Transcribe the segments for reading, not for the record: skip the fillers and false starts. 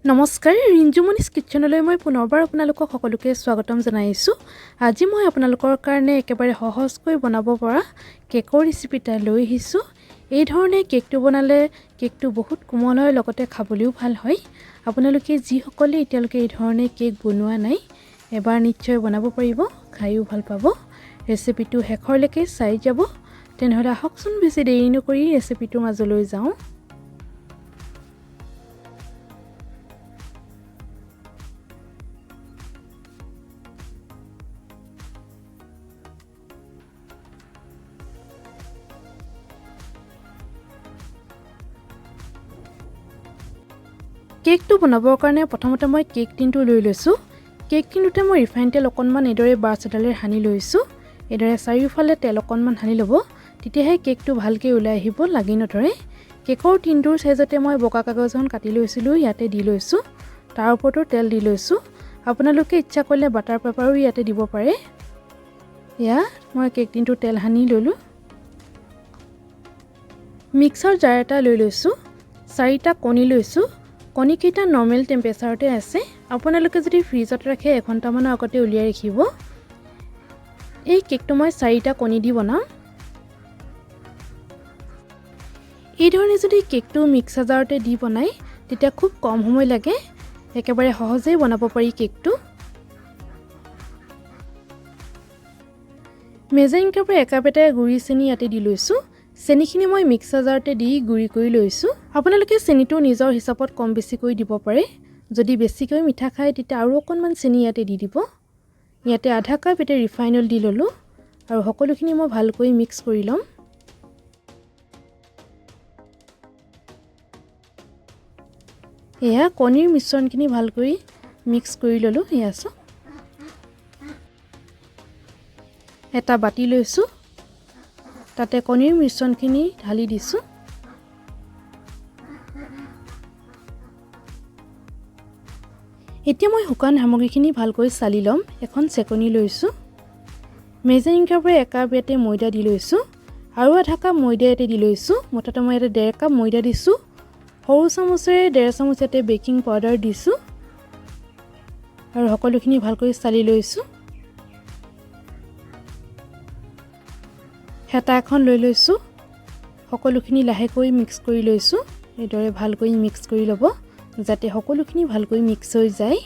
নমস্কাৰ ৰিঞ্জুমনিছ কিচেনলৈ মই পুনৰবাৰ আপোনালোকক সকলোকে স্বাগতম জনাইছোঁ। আজি মই আপোনালোকৰ কাৰণে একেবাৰে সহজকৈ বনাব পৰা কেকৰ ৰেচিপি এটা লৈ আহিছোঁ। এই ধৰণে কেকটো বনালে কেকটো বহুত কোমল হয়, লগতে খাবলৈও ভাল হয়। আপোনালোকে যিসকলে এতিয়ালৈকে এই ধৰণে কেক বনোৱা নাই, এবাৰ নিশ্চয় বনাব পাৰিব, খাইও ভাল পাব। ৰেচিপিটো শেষৰলৈকে চাই যাব। তেনেহ'লে আহকচোন বেছি দেৰি নকৰি ৰেচিপিটোৰ মাজলৈ যাওঁ। কেকটো বনাবৰ কাৰণে প্ৰথমতে মই কেক টিনটো লৈ লৈছোঁ। কেক টিনটোতে মই ৰিফাইন তেল অকণমান এইদৰে ব্ৰাছ এডালেৰে সানি লৈছোঁ। এইদৰে চাৰিওফালে তেল অকণমান সানি ল'ব, তেতিয়াহে কেকটো ভালকৈ ওলাই আহিব, লাগি নধৰে। কেকৰ টিনটোৰ চাইজতে মই বগা কাগজ এখন কাটি লৈছিলোঁ, ইয়াতে দি লৈছোঁ। তাৰ ওপৰতো তেল দি লৈছোঁ। আপোনালোকে ইচ্ছা কৰিলে বাটাৰ পেপাৰো ইয়াতে দিব পাৰে। মই কেক টিনটোৰ তেল সানি ল'লোঁ। মিক্সাৰ জাৰ এটা লৈ লৈছোঁ। 4টা কণী লৈছোঁ। কণীকেইটা নৰ্মেল টেম্পাৰেচাৰতে আছে। আপোনালোকে যদি ফ্ৰিজত ৰাখে 1 ঘণ্টামানৰ আগতে উলিয়াই ৰাখিব। এই কেকটো মই 4টা কণী দি বনাম। এই ধৰণে যদি কেকটো মিক্সাৰ জাৰতে দি বনায় তেতিয়া খুব কম সময় লাগে, একেবাৰে সহজেই বনাব পাৰি কেকটো। মেজাৰিং কাপৰ একাপ এটাই গুড়ি চেনি ইয়াতে দি লৈছোঁ। চেনিখিনি মই মিক্সাৰ জাৰতে দি গুড়ি কৰি লৈছোঁ। আপোনালোকে চেনিটো নিজৰ হিচাপত কম বেছি কৰি দিব পাৰে। যদি বেছিকৈ মিঠা খায় তেতিয়া আৰু অকণমান চেনি ইয়াতে দি দিব। ইয়াতে আধা কাপ এটা ৰিফাইন অইল দি ল'লোঁ আৰু সকলোখিনি মই ভালকৈ মিক্স কৰি ল'ম। কণীৰ মিশ্ৰণখিনি ভালকৈ মিক্স কৰি ল'লোঁ। এটা বাতি লৈছোঁ, তাতে কণীৰ মিশ্ৰণখিনি ঢালি দিছোঁ। এতিয়া মই শুকান সামগ্ৰীখিনি ভালকৈ চালি ল'ম। এখন চেকনি লৈছোঁ। মেজাৰিং কাপৰ একাপ ইয়াতে ময়দা দি লৈছোঁ আৰু আধা কাপ ময়দা ইয়াতে দি লৈছোঁ। মুঠতে মই ইয়াতে 1.5 কাপ ময়দা দিছোঁ। সৰু চামুচেৰে 1.5 চামুচ ইয়াতে বেকিং পাউডাৰ দিছোঁ আৰু সকলোখিনি ভালকৈ চালি লৈছোঁ। হেতা এখন লৈ লৈছোঁ। সকলোখিনি লাহেকৈ মিক্স কৰি লৈছোঁ। এইদৰে ভালকৈ মিক্স কৰি ল'ব যাতে সকলোখিনি ভালকৈ মিক্স হৈ যায়।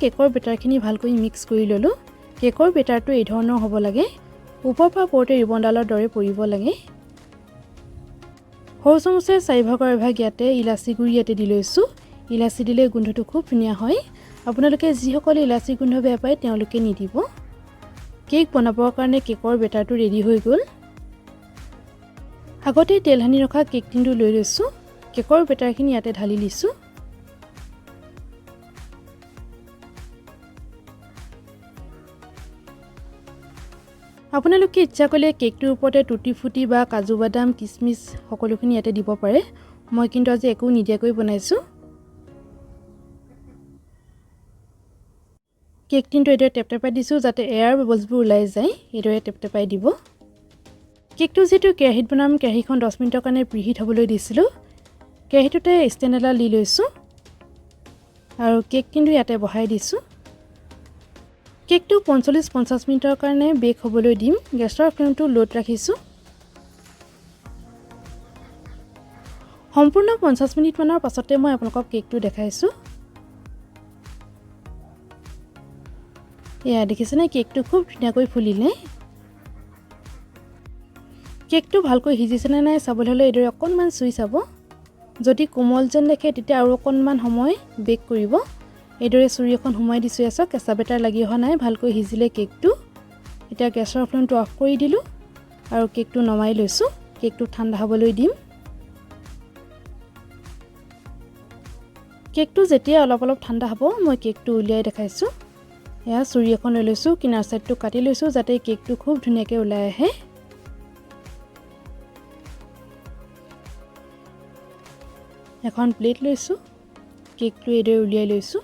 কেকৰ বেটাৰখিনি ভালকৈ মিক্স কৰি ল'লোঁ। কেকৰ বেটাৰটো এই ধৰণৰ হ'ব লাগে, ওপৰৰ পৰা পৰোঁতে ৰিবনডালৰ দৰে পৰিব লাগে। সৰু চামুচেৰে 4 ভাগৰ এভাগ ইয়াতে ইলাচি গুড়ি ইয়াতে দি লৈছোঁ। ইলাচি দিলে গোন্ধটো খুব ধুনীয়া হয়। আপোনালোকে যিসকলে ইলাচি গোন্ধ বেয়া পায় তেওঁলোকে নিদিব। কেক বনাবৰ কাৰণে কেকৰ বেটাৰটো ৰেডি হৈ গ'ল। আগতে তেল সানি ৰখা কেক টিনটো লৈ লৈছোঁ। কেকৰ বেটাৰখিনি ইয়াতে ঢালি দিছোঁ। আপোনালোকে ইচ্ছা কৰিলে কেকটোৰ ওপৰতে টুটি ফুটি বা কাজু বাদাম, কিচমিচ সকলোখিনি ইয়াতে দিব পাৰে। মই কিন্তু আজি একো নিদিয়াকৈ বনাইছোঁ। কেক টিনটো এইদৰে টেপটেপাই দিছোঁ যাতে এয়াৰ বাবলছবোৰ ওলাই যায়। এইদৰে টেপটেপাই দিব। কেকটো যিহেতু কেৰাহীত বনাম, কেৰাহীখন 10 মিনিটৰ কাৰণে প্ৰিহিট হ'বলৈ দিছিলোঁ। কেৰাহীটোতে ষ্টেণ্ড এডাল দি লৈছোঁ আৰু কেক টিনটো ইয়াতে বহাই দিছোঁ। কেকটো 45-50 মিনিটৰ কাৰণে বেক হ'বলৈ দিম। গেছৰ ফ্লেমটো ল'ত ৰাখিছোঁ। সম্পূৰ্ণ 50 মিনিটমানৰ পাছতে মই আপোনালোকক কেকটো দেখাইছোঁ। দেখিছেনে কেকটো খুব ধুনীয়াকৈ ফুলিলে। কেকটো ভালকৈ সিজিছেনে নাই চাবলৈ হ'লে এইদৰে অকণমান চুই চাব। যদি কোমল যেন দেখে তেতিয়া আৰু অকণমান সময় বেক কৰিব। এইদৰে চুৰি এখন সোমাই দিছোঁ। কেঁচা বেটাৰ লাগি অহা নাই, ভালকৈ সিজিলে কেকটো। এতিয়া গেছৰ ফ্লেমটো অফ কৰি দিলোঁ আৰু কেকটো নমাই লৈছোঁ। কেকটো ঠাণ্ডা হ'বলৈ দিম। কেকটো যেতিয়া অলপ ঠাণ্ডা হ'ব মই কেকটো উলিয়াই দেখাইছোঁ। চুৰি এখন লৈ লৈছোঁ, কিনাৰ চাইডটো কাটি লৈছোঁ যাতে কেকটো খুব ধুনীয়াকৈ ওলাই আহে। এখন প্লেট লৈছোঁ, কেকটো এইদৰে উলিয়াই লৈছোঁ।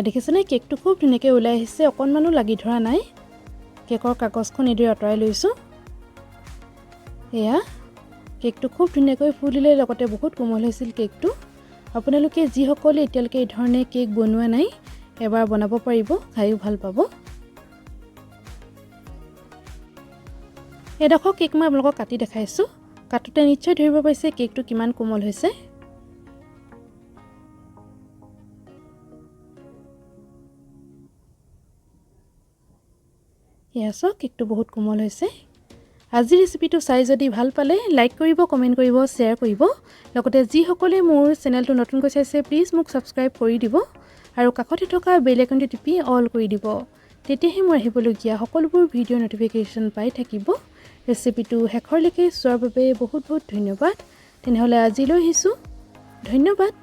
দেখিছেনে কেকটো খুব ধুনীয়াকৈ ওলাই আহিছে, অকণমানো লাগি ধৰা নাই। কেকৰ কাগজখন এৰি আঁতৰাই লৈছোঁ। এয়া কেকটো খুব ধুনীয়াকৈ ফুলিলে, লগতে বহুত কোমল হৈছিল কেকটো। আপোনালোকে যিসকলে এতিয়ালৈকে এই ধৰণে কেক বনোৱা নাই, এবাৰ বনাব পাৰিব, খায়ো ভাল পাব। এডোখৰ কেক মই আপোনালোকক কাটি দেখাইছোঁ। কাটোতে নিশ্চয় ধৰিব পাৰিছে কেকটো কিমান কোমল হৈছে। এয়া চাওক, কেকটো বহুত কোমল হৈছে। আজিৰ ৰেচিপিটো চাই যদি ভাল পালে লাইক কৰিব, কমেণ্ট কৰিব, শ্বেয়াৰ কৰিব। লগতে যিসকলে মোৰ চেনেলটো নতুনকৈ চাইছে প্লিজ মোক ছাবস্ক্ৰাইব কৰি দিব আৰু কাষতে থকা বেল আইকনটো টিপি অল কৰি দিব। তেতিয়াহে মই আহিবলগীয়া সকলোবোৰ ভিডিঅ' ন'টিফিকেশ্যন পাই থাকিব। ৰেচিপিটো শেষৰলৈকে চোৱাৰ বাবে বহুত বহুত ধন্যবাদ। তেনেহ'লে আজিলৈ আহিছোঁ, ধন্যবাদ।